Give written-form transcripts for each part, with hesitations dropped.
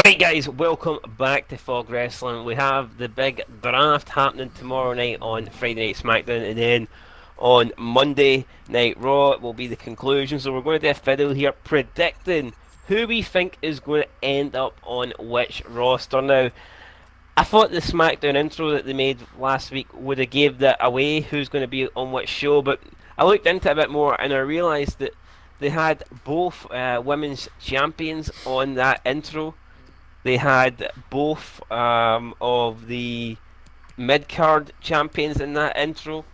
Right, guys, welcome back to Fog Wrestling. We have the big draft happening tomorrow night on Friday Night Smackdown, and then on Monday Night Raw will be the conclusion. So we're going to do a video here predicting who we think is going to end up on which roster. Now, I thought the SmackDown intro that they made last week would have gave that away, who's going to be on which show, but I looked into it a bit more and I realised that they had both women's champions on that intro. They had both of the mid-card champions in that intro.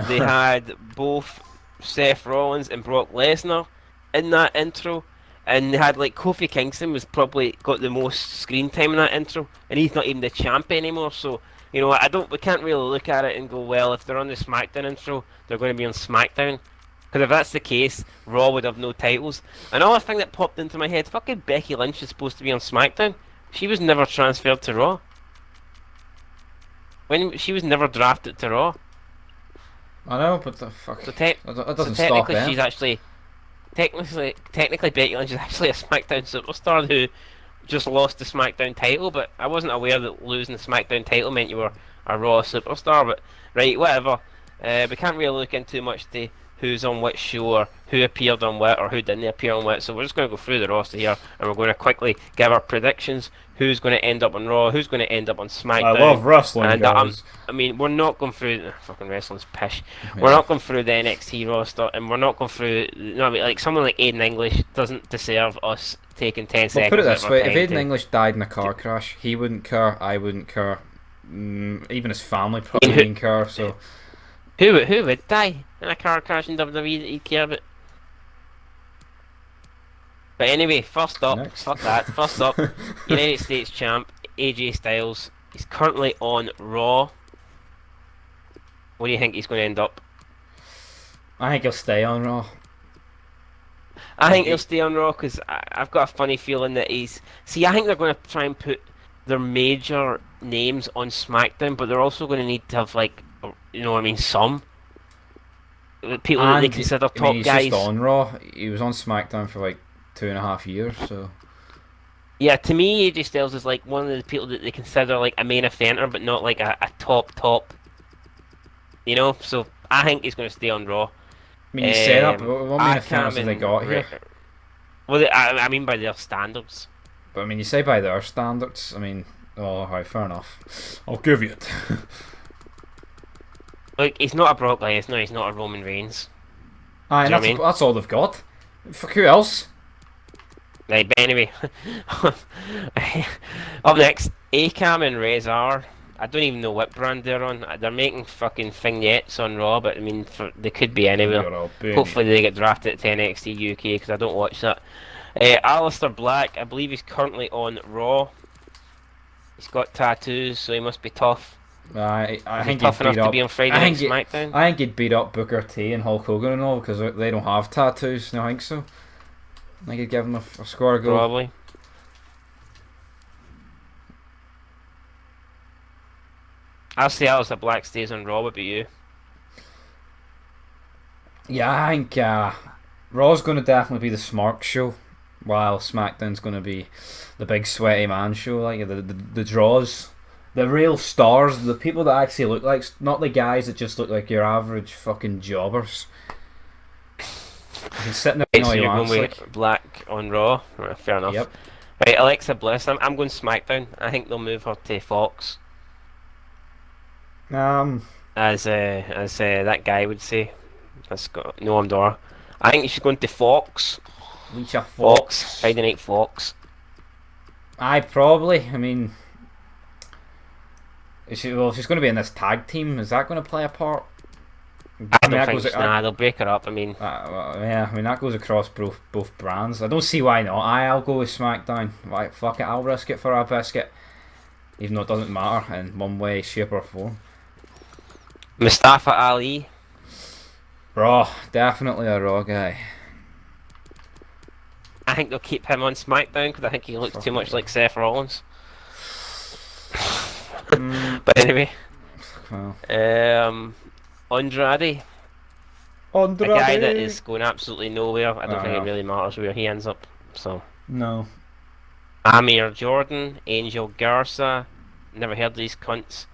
They had both Seth Rollins and Brock Lesnar in that intro. And they had, like, Kofi Kingston was probably got the most screen time in that intro. And he's not even the champ anymore. So, you know, we can't really look at it and go, well, if they're on the SmackDown intro, they're going to be on SmackDown. Because if that's the case, Raw would have no titles. Another thing that popped into my head, fucking Becky Lynch is supposed to be on SmackDown. She was never transferred to Raw. She was never drafted to Raw. I know, but the fuck. That doesn't stop technically them. she's actually... Technically Becky Lynch is actually a SmackDown superstar who just lost the SmackDown title, but I wasn't aware that losing the SmackDown title meant you were a Raw superstar, but right, whatever. We can't really look into too much to who's on which show or who appeared on what or who didn't appear on what, so we're just going to go through the roster here and we're going to quickly give our predictions, who's going to end up on Raw, who's going to end up on SmackDown. I love wrestling, and guys. I mean, we're not going through fucking wrestling's pish. We're not going through the NXT roster, and we're not going through. You know, I mean, like someone like Aiden English doesn't deserve us taking 10 Well, seconds. put it this out of way: our if time Aiden English died in a car crash, he wouldn't care. I wouldn't care. Even his family probably wouldn't care. So, who would die in a car crash in WWE that he'd care about? But anyway, first up, Next. fuck that. First up, United States champ AJ Styles. He's currently on Raw. What do you think he's going to end up? I think he'll stay on Raw. I think he'll stay on Raw because I've got a funny feeling that he's... See, I think they're going to try and put their major names on SmackDown, but they're also going to need to have, like, you know what I mean, some people that they consider top he's guys. just on Raw. He was on SmackDown for like 2.5 years, so... Yeah, to me, AJ Styles is like one of the people that they consider like a main eventer, but not like a top. You know, so I think he's going to stay on Raw. I mean, you set up. What main eventers have they got here? Well, I mean by their standards. But I mean, you say by their standards. I mean, oh, alright, fair enough. I'll give you it. Like, he's not a Brock Lesnar, he's not a Roman Reigns. Aye, Do you know what I mean? that's all they've got. Fuck, who else? Right, but anyway, up next, Akam and Rezar. I don't even know what brand they're on. They're making fucking vignettes on Raw, but I mean, they could be anywhere. Hopefully they get drafted to NXT UK because I don't watch that. Aleister Black, I believe he's currently on Raw. He's got tattoos, so he must be tough. I think tough he'd enough beat to up. be on Friday Night SmackDown. I think he'd beat up Booker T and Hulk Hogan and all because they don't have tattoos. No, I think so. I think he'd give him a score goal. Probably. I'll say Aleister Black stays on Raw. What about you? Yeah, I think Raw's going to definitely be the smart show, while SmackDown's going to be the big sweaty man show. Like the draws, the real stars, the people that actually look like, not the guys that just look like your average fucking jobbers. He's sitting there. So you're going with Black on Raw. Right, fair enough. Yep. Right, Alexa Bliss. I'm going SmackDown. I think they'll move her to Fox. As that guy would say. That's got no door. I think she's going to Fox. Alicia Fox. Friday Night Fox. I probably. I mean, if she's going to be in this tag team, is that going to play a part? I don't think they'll break her up. I mean, yeah, I mean that goes across both brands. I don't see why not. I'll go with SmackDown. Like, fuck it, I'll risk it for a biscuit, even though it doesn't matter in one way, shape, or form. Mustafa Ali. Raw, definitely a Raw guy. I think they'll keep him on SmackDown because I think he looks too much like Seth Rollins. But anyway, well. Andrade. A guy that is going absolutely nowhere. I don't think it really matters where he ends up. So no. Amir Jordan, Angel Garza. Never heard of these cunts.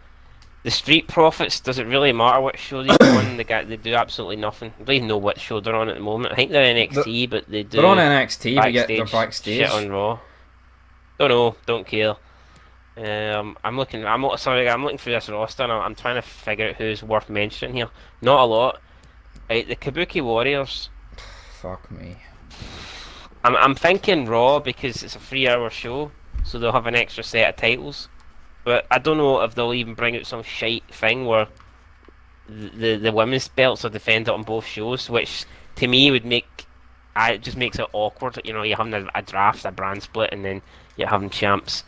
The Street Profits. Does it really matter what show they go on? They do absolutely nothing. I don't even know what show they're on at the moment. I think they're They're, NXT, but they they're on do NXT, but yet they're backstage backstage. shit on Raw. Don't know. Don't care. I'm looking. Sorry. I'm looking through this roster, and I'm trying to figure out who's worth mentioning here. Not a lot. Right, the Kabuki Warriors. Fuck me. I'm thinking Raw because it's a 3 hour show, so they'll have an extra set of titles. But I don't know if they'll even bring out some shite thing where the women's belts are defended on both shows, which to me would make it just makes it awkward. You know, you're having a draft, a brand split, and then you're having champs.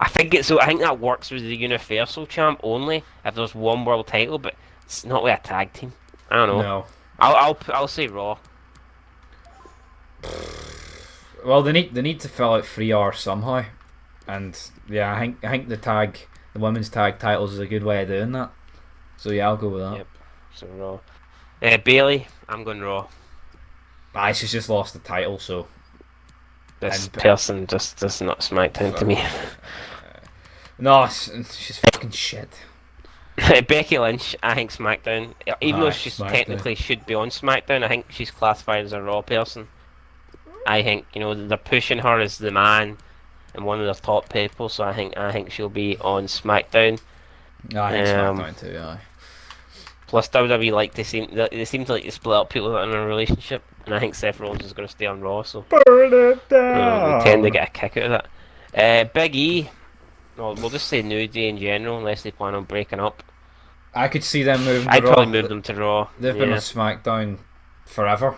I think that works with the Universal champ only if there's one world title, but it's not with a tag team. I don't know. No. I'll say Raw. Well, they need to fill out 3 hours somehow, and yeah, I think the women's tag titles is a good way of doing that. So yeah, I'll go with that. Yep. So Raw. Bailey, I'm going Raw. She's just lost the title, so This person just does not SmackDown to me. no, she's fucking shit. Becky Lynch, I think SmackDown. Even though she technically should be on SmackDown, I think she's classified as a Raw person. I think they're pushing her as the man and one of their top people, so I think she'll be on SmackDown. I think SmackDown too. Yeah. Plus WWE they seem to like to split up people that are in a relationship, and I think Seth Rollins is going to stay on Raw, so burn it down. We tend to get a kick out of that. Big E, well, we'll just say New Day in general, unless they plan on breaking up. I could see them moving. I'd probably move them to Raw. They've been on SmackDown forever,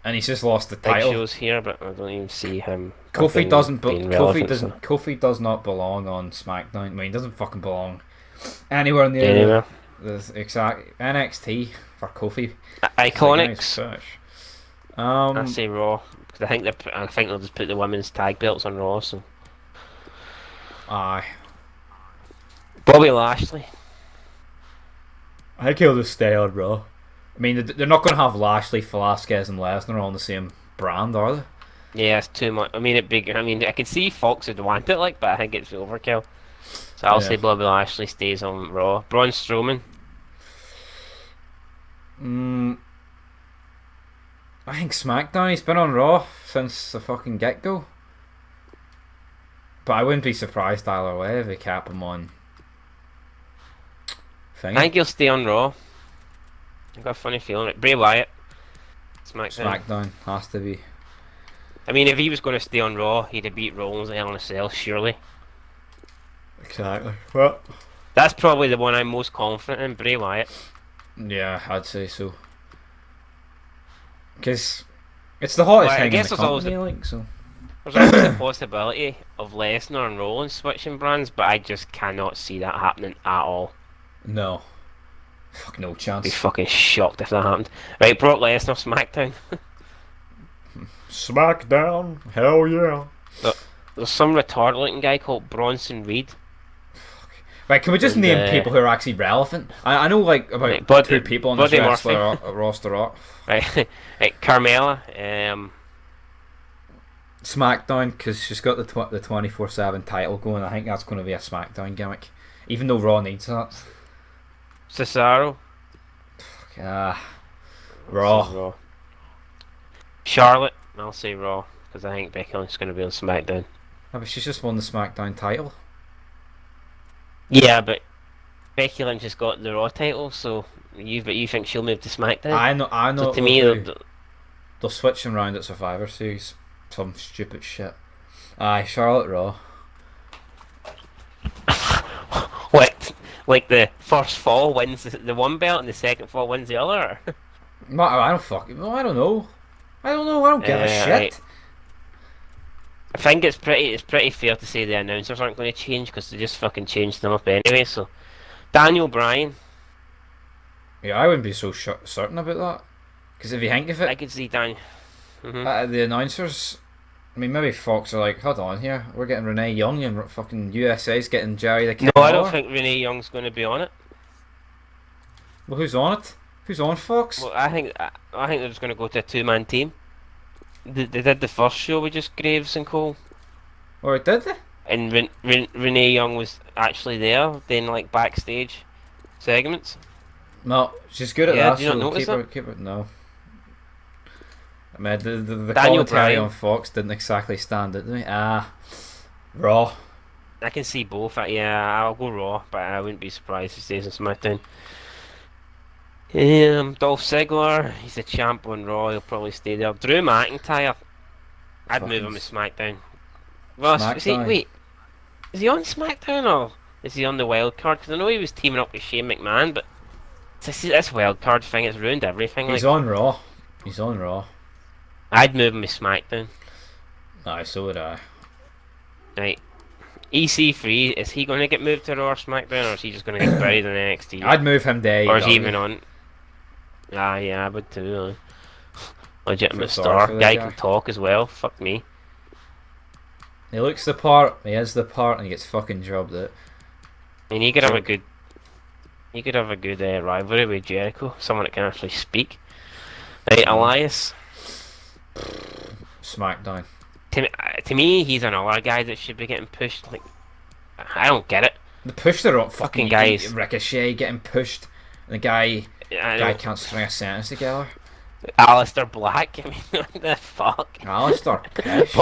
and he's just lost the title. Big Show's here, but I don't even see him. Kofi doesn't. Relevant, Kofi does not belong on SmackDown. I mean, he doesn't fucking belong anywhere in the area. The exact NXT for Kofi. Iconics. I say Raw because I think they'll just put the women's tag belts on Raw. So. Aye. Bobby Lashley. I think he'll just stay on Raw. I mean, they're not going to have Lashley, Velasquez, and Lesnar on the same brand, are they? Yeah, it's too much. I mean, I can see Fox would want it, but I think it's overkill. So I'll say Bobby Lashley stays on Raw. Braun Strowman. I think SmackDown. He's been on Raw since the fucking get-go. But I wouldn't be surprised either way if they cap him on. I think he'll stay on Raw. I've got a funny feeling. Bray Wyatt. SmackDown has to be. I mean, if he was going to stay on Raw, he'd have beat Rollins at Hell in a Cell, surely. Exactly. Well, that's probably the one I'm most confident in, Bray Wyatt. Yeah, I'd say so. Because it's the hottest thing in the company, so. There's always the possibility of Lesnar and Rollins switching brands, but I just cannot see that happening at all. No. Fuck no chance. I'd be fucking shocked if that happened. Right, Brock Lesnar, SmackDown. SmackDown? Hell yeah. There's some retarded looking guy called Bronson Reed. Right, can we just name people who are actually relevant? I know like about two people on this roster. Right, Carmella. SmackDown, because she's got the 24/7 title going. I think that's going to be a SmackDown gimmick, even though Raw needs that. Cesaro. Raw. Charlotte. I'll say Raw because I think Becky Lynch is going to be on SmackDown. Yeah, but she's just won the SmackDown title. Yeah, but Becky Lynch has got the Raw title, so you think she'll move to SmackDown? I know. So to me, they'll switch them around at Survivor Series. Some stupid shit. Aye, Charlotte Raw. like the first fall wins the one belt and the second fall wins the other. I don't know. I don't give a shit. Right. I think it's pretty fair to say the announcers aren't going to change because they just fucking changed them up anyway. So, Daniel Bryan. Yeah, I wouldn't be so certain about that. Because if you think of it, I could see Daniel. The announcers. I mean, maybe Fox are like, hold on here, we're getting Renee Young and fucking USA's getting Jerry the King. No, I don't think Renee Young's going to be on it. Well, who's on it? Who's on Fox? Well, I think they're just going to go to a two-man team. They did the first show with just Graves and Cole. Or did they? And Renee Young was actually there, doing like backstage segments. No, she's good at Yeah, that. do you not So notice that? keep her. No, I mean the Daniel commentary Bryan. on Fox didn't exactly stand it to me. Raw. I can see both. Yeah, I'll go Raw, but I wouldn't be surprised if he stays in SmackDown. Dolph Ziggler, he's a champ on Raw. He'll probably stay there. Drew McIntyre, I'd move Fucking him to SmackDown. Well, SmackDown. wait, is he on SmackDown or is he on the wild card? Because I know he was teaming up with Shane McMahon, but this wild card thing has ruined everything. He's Like, on Raw. He's on Raw. I'd move him to SmackDown. Aye, so would I. Right. EC3, is he going to get moved to Raw or SmackDown, or is he just going to get buried in NXT? I'd move him to Or is he AEW. even on? Ah, yeah, I would too. Feel Legitimate sorry star. for the Guy guy. can talk as well. Fuck me. He looks the part. He is the part, and he gets fucking jobbed out. I mean, you could have a good rivalry with Jericho, someone that can actually speak. Right, Elias. SmackDown. To me, he's another guy that should be getting pushed. Like, I don't get it. The push they're up Fucking fucking guys. Ricochet getting pushed, and the guy I know. can't string a sentence together. Alistair Black. I mean, what the fuck? Alistair Pish.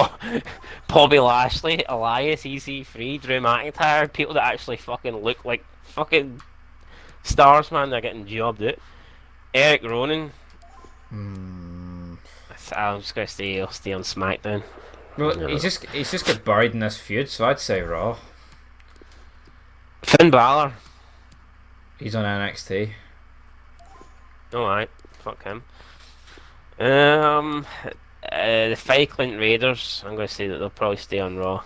Bobby Lashley, Elias, EC3, Drew McIntyre, people that actually fucking look like fucking stars, man. They're getting jobbed out. Eric Ronan. I'm just gonna I'll stay on SmackDown. Well, Yeah. he's just got buried in this feud, so I'd say Raw. Finn Balor. He's on NXT. Alright, fuck him. The Falkland Raiders, I'm gonna say that they'll probably stay on Raw.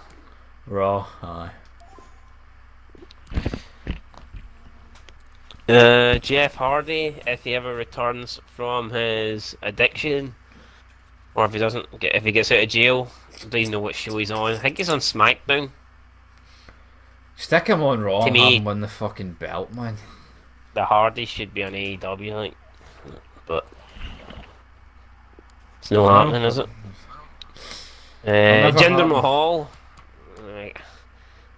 Raw. Aye. Jeff Hardy, if he ever returns from his addiction, or if he doesn't get, if he gets out of jail, don't even know what show he's on. I think he's on SmackDown. Stick him on Raw To and me- have him win the fucking belt, man. The Hardy should be on AEW, like, but it's not No. happening, is it? never Jinder happen. Mahal, like,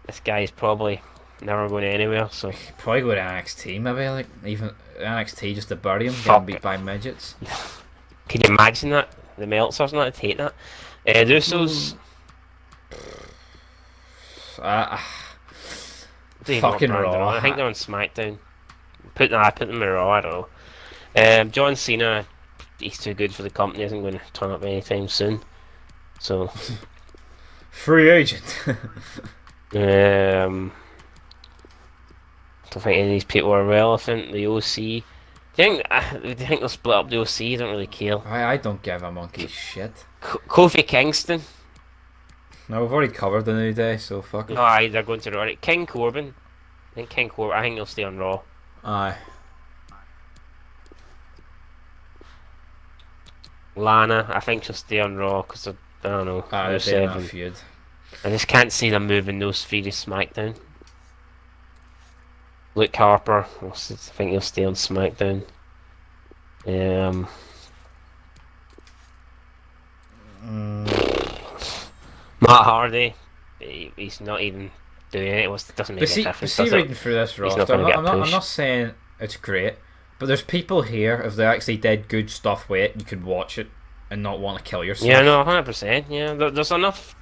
this guy's probably never going anywhere. So Probably go to NXT, maybe like even NXT just to bury him, Fuck. getting beat by midgets. can you imagine that? The Meltzer's not to take that. Usos, Uh, don't even know what Fucking brand they're Raw. on. I think they're on SmackDown. Put them in Raw. I don't know. John Cena, he's too good for the company. Isn't going to turn up anytime soon. So free agent. don't think any of these people are relevant. The OC. Do you think they'll split up the OC? I don't really care. I don't give a monkey shit. Kofi Kingston. No, we've already covered the New Day, so fuck it. No, aye, they're going to Raw. King Corbin. I think he'll stay on Raw. Aye. Lana, I think she'll stay on Raw because I don't know. Aye, Rusev they're in a and- feud. I just can't see them moving those three to SmackDown. Luke Harper, I think he'll stay on SmackDown. Matt Hardy, he's not even doing it. It doesn't make But a see, difference. Does reading it? through this He's roster, not gonna I'm get not, I'm pushed. not saying it's great, but there's people here, if they actually did good stuff with it, you could watch it and not want to kill yourself. Yeah, no, 100%. Yeah, there's enough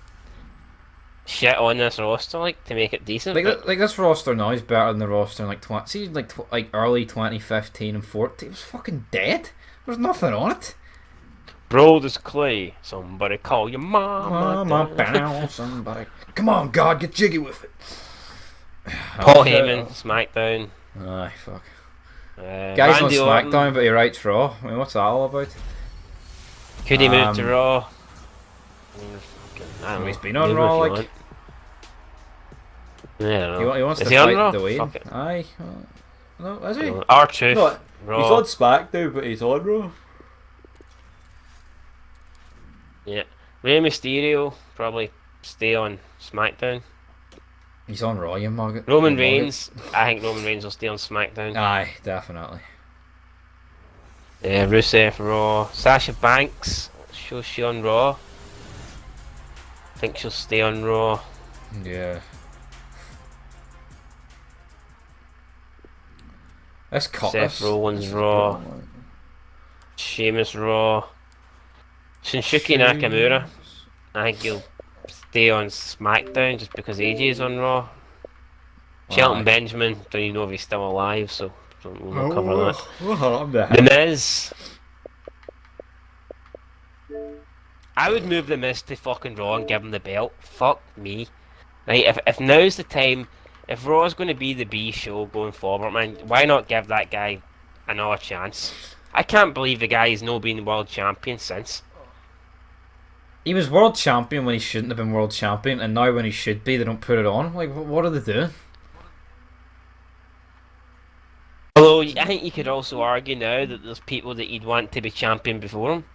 shit on this roster like to make it decent. but Like this roster now is better than the roster in like early 2015 and 14. It was fucking dead. There's nothing on it. Brodus Clay, somebody call your mama. Mama, bow, somebody. Come on, God, get jiggy with it. Paul Heyman, SmackDown. Aye, fuck. Randy Guy's on Orton. SmackDown, but he writes Raw. I mean, what's that all about? Could he move to Raw? I don't know. He's been on Move Raw, if you like. want. Yeah, I don't know. He wants Is to he on fight Raw? the way. Fuck it. Aye. No, is he? R-Truth, No, Raw. SmackDown, but he's on Raw. Yeah. Rey Mysterio, probably stay on SmackDown. He's on Raw, you mug. Roman Reigns, I think Roman Reigns will stay on SmackDown. Aye, definitely. Rusev, Raw. Sasha Banks, she on Raw. think she'll stay on Raw. Yeah. Let's cut Seth this. Rollins Raw. Sheamus Raw. Shinsuke Nakamura. I think he'll stay on SmackDown just because AJ is on Raw. Shelton Benjamin, don't even know if he's still alive, so we'll not cover that. The Miz. I would move The Miz to fucking Raw and give him the belt. Fuck me. Right, if now's the time, if Raw's going to be the B show going forward, man, why not give that guy another chance? I can't believe the guy has not been world champion since. He was world champion when he shouldn't have been world champion, and now when he should be, they don't put it on. Like, what are they doing? Although, I think you could also argue now that there's people that you'd want to be champion before him.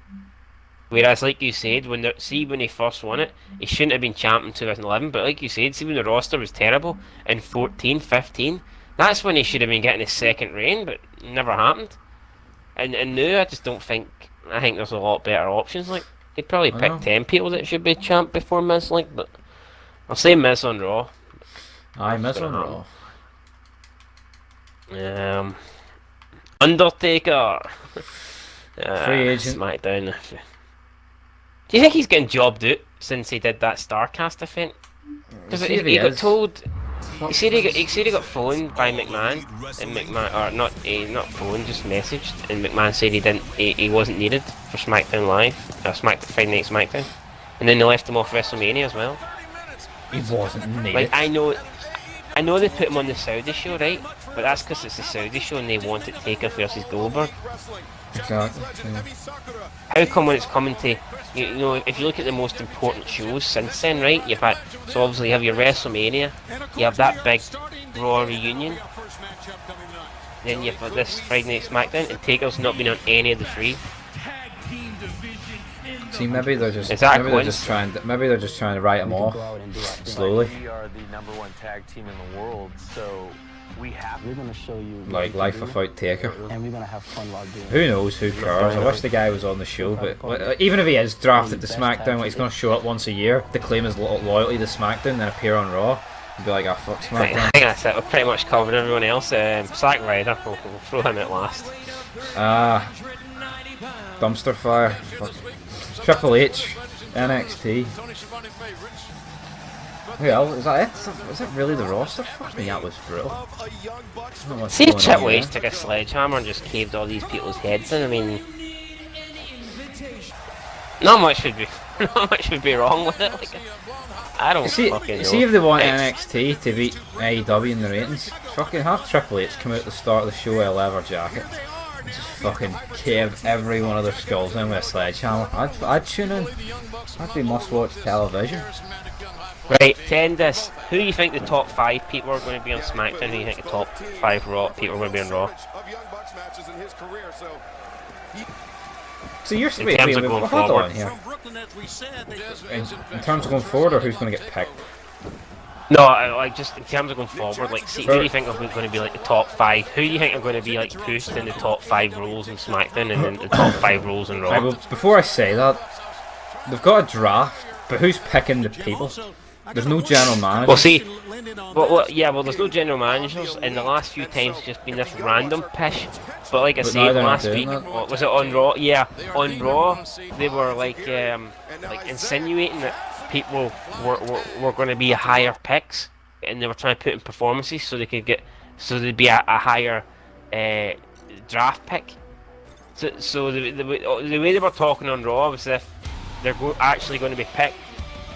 Whereas, like you said, when he first won it, he shouldn't have been champion in 2011, but like you said, see when the roster was terrible in 14, 15, that's when he should have been getting his second reign, but it never happened. And now, I just don't think, I think there's a lot better options, like, he'd probably pick 10 people that should be champ before Miz, like, but I'll say Miz on Raw. Aye, Miz on Raw. Undertaker. Free agent. SmackDown. Do you think he's getting jobbed out since he did that Starcast event? Because he got told. He said he got phoned by McMahon, and McMahon, or not phoned, just messaged, and McMahon said he wasn't needed for SmackDown Live, Friday Night SmackDown, and then they left him off WrestleMania as well. He wasn't needed. Like I know they put him on the Saudi show, right? But that's because it's the Saudi show and they wanted Taker versus Goldberg. Exactly. Yeah. How come when it's coming to, you know, if you look at the most important shows since then, right? You've had, so obviously you have your WrestleMania, you have that big Raw reunion, then you've got this Friday Night SmackDown, and Taker's not been on any of the three. See, maybe they're just trying to write him off slowly. We are the #1 tag team in the world, so we're gonna show you like life without Taker. and we're gonna have fun while doing it. Who knows? Who cares? I wish the guy was on the show, but even if he is drafted to SmackDown, like, he's gonna show up once a year to claim his loyalty to SmackDown, then appear on Raw, and be like, "Ah, fuck SmackDown." I think that's it. We've pretty much covered everyone else. Zack Ryder, we'll throw him at last. Dumpster fire. Fuck. Triple H, NXT. Well, is that it? Is that really the roster? Fuck me, that was brutal. See if Triple H took a sledgehammer and just caved all these people's heads in. I mean, not much would be wrong with it. Like, I don't fucking know. See if they want NXT to beat AEW in the ratings, fucking have Triple H come out at the start of the show in a leather jacket. Just fucking cave every one of their skulls in with a sledgehammer. I'd tune in. I'd be must-watch television. Right, Tendis, who do you think the top 5 people are going to be on SmackDown? Who do you think the top 5 Raw people are going to be on Raw? So you're in terms of going forward. In terms of going forward, or who's going to get picked? No, like just in terms of going forward, like see, who do you think are going to be like the top 5? Who do you think are going to be like pushed in the top 5 roles in SmackDown and then the top 5 roles in Raw? Right, well, before I say that, they've got a draft, but who's picking the people? There's no general manager. Well, see, well, there's no general managers. In the last few times, it's just been this random pish. But like I said last week, was it on Raw? Yeah, on Raw, they were like insinuating that people were going to be higher picks, and they were trying to put in performances so they could get, so there'd be a higher draft pick. So the way they were talking on Raw was if they're actually going to be picked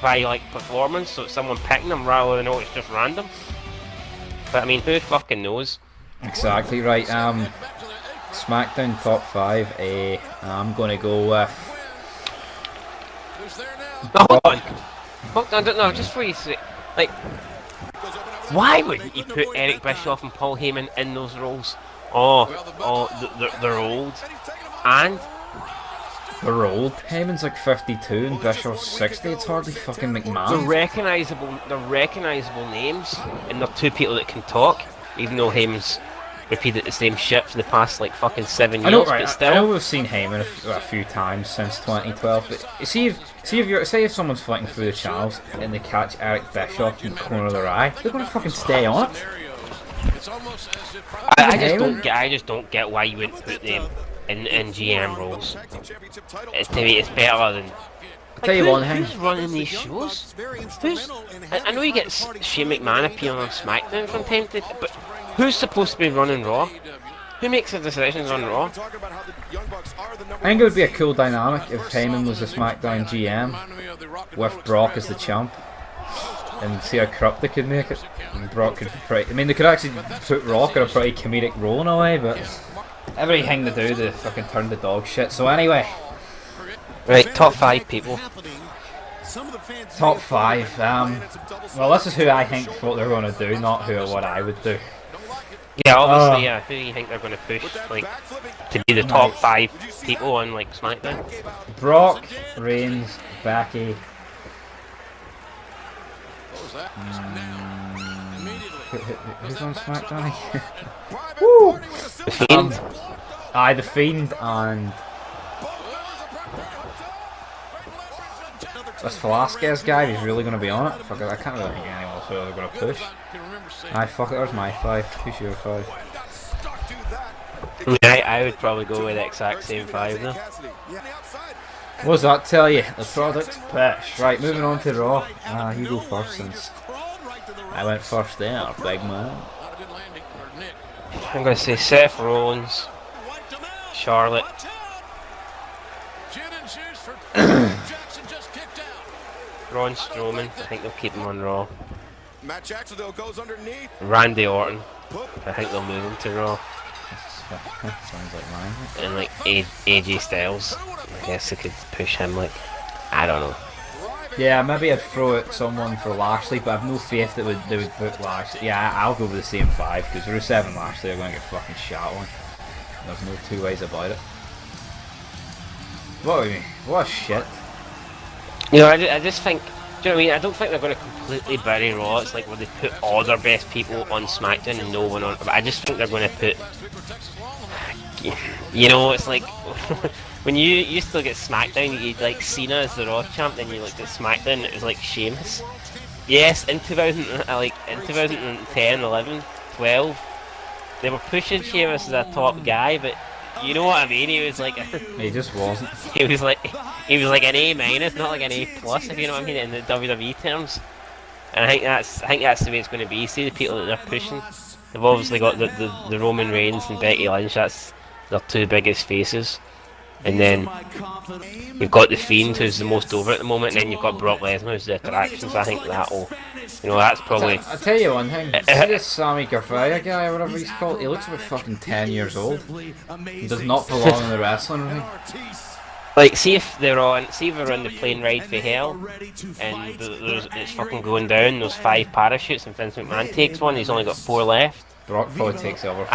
by like performance, so it's someone picking them rather than it's just random. But I mean, who fucking knows? Exactly right. SmackDown top 5. I'm gonna go with. No, hold on, no, just for you say, like, why wouldn't you put Eric Bischoff and Paul Heyman in those roles? They're old, and they're old. Heyman's like 52 and Bischoff's 60. It's hardly fucking McMahon. They're recognizable names, and they're 2 people that can talk. Even though Heyman's repeated the same shit for the past like fucking 7 years. I know, right? But I still, know we've seen Heyman a few times since 2012, but say if someone's fighting through the channels and they catch Eric Bischoff in the corner of their eye, they're gonna fucking stay on it. I just don't get why you wouldn't put them in GM roles. To me, it's better than. I'll tell you one thing. Who's running these shows? I know you get Shane McMahon appearing on SmackDown from time to time, but who's supposed to be running Raw? Who makes the decisions on Raw? I think it would be a cool dynamic if Heyman was the SmackDown GM with Brock as the champ, and see how corrupt they could make it. And Brock could I mean, they could actually put Rock in a pretty comedic role in a way, but everything to do to fucking turn to dog shit. So anyway, right, top 5 people. Top 5. Well, this is who I think what they're going to do, not what I would do. Yeah, obviously, yeah. Who do you think they're going to push, like, to be the top 5 people on, like, SmackDown? Brock, Reigns, Becky. Who's on SmackDown? Woo! The Fiend. The Fiend and this Velasquez guy. He's really going to be on it. Fuck it, I can't really think of anyone else who they're going to push. Fuck it. There's my 5. Who's your 5? I would probably go with the exact same 5 though. What does that tell you? The product push. Right, moving on to Raw. You go first since I went first there, big man. I'm going to say Seth Rollins, Charlotte, Braun Strowman. I think they'll keep him on Raw. Randy Orton. I think they'll move him to Raw. Sounds like mine. And like AJ Styles. I guess they could push him, like, I don't know. Yeah, maybe I'd throw out someone for Lashley, but I've no faith that they would put Lashley. Yeah, I'll go with the same 5 because Rusev and Lashley are going to get fucking shot on. There's no 2 ways about it. What do you mean? What a shit. You know, I just think. Do you know what I mean? I don't think they're going to completely bury Raw. It's like where they put all their best people on SmackDown and no one on. But I just think they're going to put. You know, it's like when you used to look at SmackDown, you'd like Cena as the Raw champ, then you looked at SmackDown, it was like Sheamus. Yes, in 2010, 11, 12, they were pushing Sheamus as a top guy, but you know what I mean? He was like he just wasn't. He was like an A minus, not like an A plus, if you know what I mean, in the WWE terms. And I think that's the way it's going to be. See the people that they're pushing. They've obviously got the Roman Reigns and Becky Lynch. That's their 2 biggest faces. And then you've got the Fiend, who's the most over at the moment, and then you've got Brock Lesnar, who's the attraction. So I think that'll, that's probably. I'll tell you one thing. See this Sammy Guevara guy, or whatever he's called? He looks about fucking 10 years old. He does not belong in the wrestling ring. Like, see if they're on the plane ride for hell, and it's fucking going down. There's 5 parachutes, and Vince McMahon takes one. He's only got 4 left. Brock probably takes over.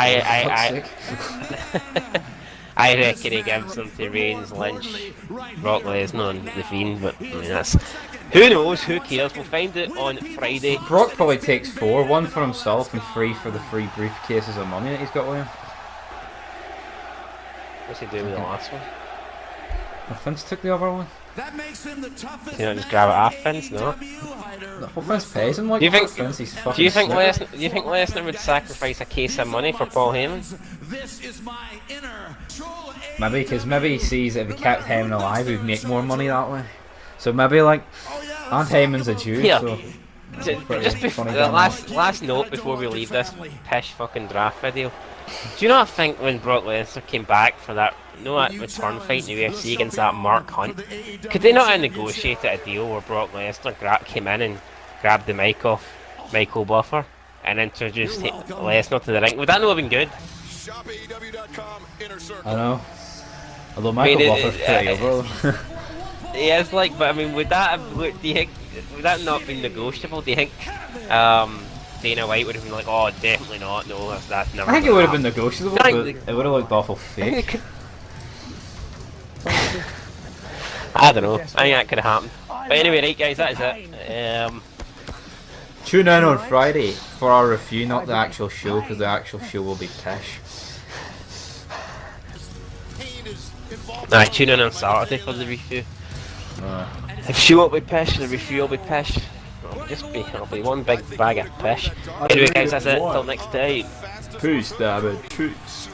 I reckon he gives them to Reigns, Lynch, Brock Lesnar, and the Fiend. But I mean, that's who knows? Who cares? We'll find it on Friday. Brock probably takes 4, 1 for himself and 3 for the free briefcases of money that he's got with him. What's he doing with the last one? Vince took the other one. You know, just grab it off Vince, no? Well, Vince pays him like. Do you think Lesnar would sacrifice a case of money for Paul Heyman? Maybe, because maybe he sees that if he kept Heyman alive, he'd make more money that way. So maybe like, Aunt Heyman's a Jew. Yeah. So just before the last note before we leave this pish fucking draft video. Do you not think when Brock Lesnar came back for that return fight in the UFC against that Mark Hunt, could they not have negotiated a deal where Brock Lesnar came in and grabbed the mic off Michael Buffer and introduced Lesnar to the ring? Would that not have been good? I know. Although Michael Buffer's pretty over. Yeah, it's like, but I mean, would that not be negotiable? Do you think Dana White would have been like, oh, definitely not, no, that's never. I think it would have been negotiable, but it would have looked awful fake. I don't know. I think that could have happened. But anyway, right, guys, that is it. Tune in on Friday for our review, not the actual show, because the actual show will be pish. Aye, tune in on Saturday for the review. The show will be pish, the review will be pish. It'll be one big bag of pish. Anyway guys, that's it, until next time. Peace, David. Peace.